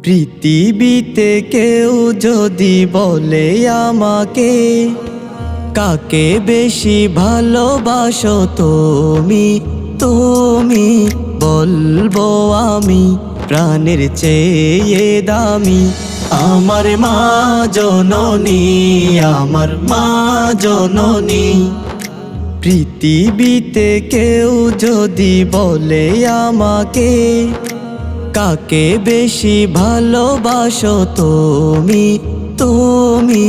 পৃথিবীতে কেউ যদি বলে আমাকে, কাকে বেশি ভালোবাসো তুমি, তুমি বলবো আমি প্রাণের চেয়ে দামি। আমার মা জননী, আমার মা জননী। পৃথিবীতে কেউ যদি বলে আমাকে, কাকে বেশি ভালোবাসো তুমি, তুমি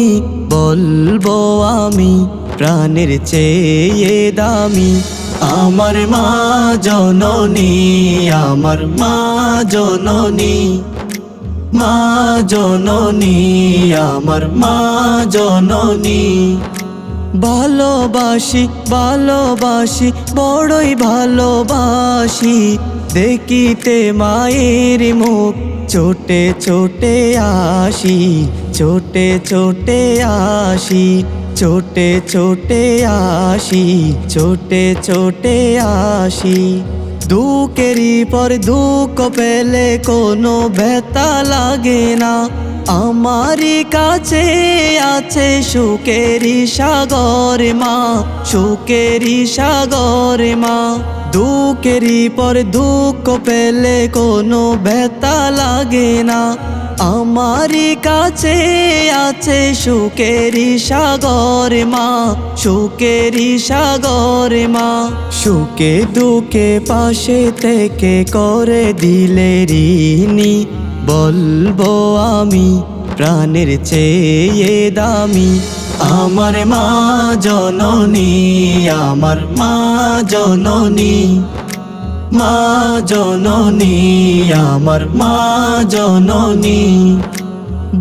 বলবো আমি প্রাণের চেয়ে দামি। আমার মা জননী, আমার মা জননী, মা জননী, আমার মা জননী। ভালোবাসি ভালোবাসি বড়ই ভালোবাসি, দেখিতে মায়ের মুখ ছোটে ছোটে আসি, ছোটে ছোটে আসি, ছোটে ছোটে আসি, ছোটে ছোটে আসি। দুঃখেরই পর দুঃখ পেলে কোনো ব্যথা লাগে না, আমারই কাছে আছে সুখেরই সাগর মা, সুখেরই সাগর মা। দুঃখেরই পর দুঃখ পেলে কোনো ব্যথা লাগে না, আমারই কাছে আছে সুখেরই সাগর মা, সুখেরই সাগর মা। সুখে দুঃখে পাশে থেকে করে দিলে ঋণী, বলবো আমি প্রাণের চেয়ে দামি। আমার মা জননী, আমার মা জননী, মা জননী, আমার মা জননী।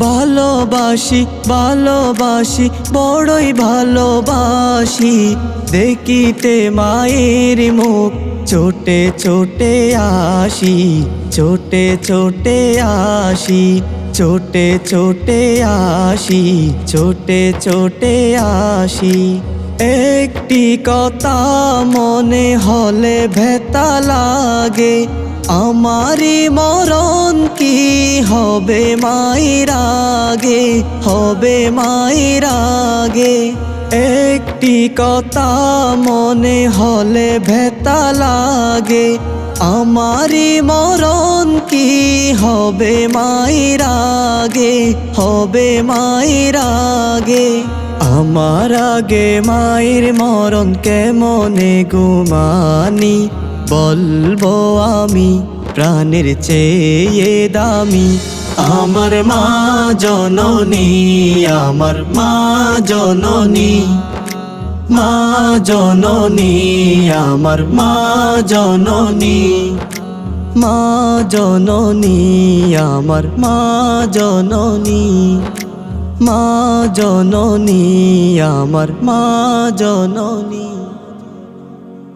ভালোবাসি ভালোবাসি বড়ই ভালোবাসি, দেখিতে মায়ের মুখ ছোটে ছোটে আসি, ছোটে ছোটে আসি, ছোটে ছোটে আসি, ছোটে ছোটে আসি। একটি কথা মনে হলে ব্যথা লাগে, আমারই মরণ কি হবে মায়ের আগে, হবে মায়ের আগে। একটি কথা মনে হলে ব্যথা লাগে, আমারই মরণ কি হবে মায়ের আগে, হবে মায়ের আগে। আমার আগে মায়ের মরণ কেমনে ঘুমানি, বলবো আমি প্রাণের চেয়ে দামি। আমার মা জননী, আমার মা জননী, মা জননী, আমার মা জননী, মা জননী, আমার মা জননী, মা জননী, আমার মা জননী।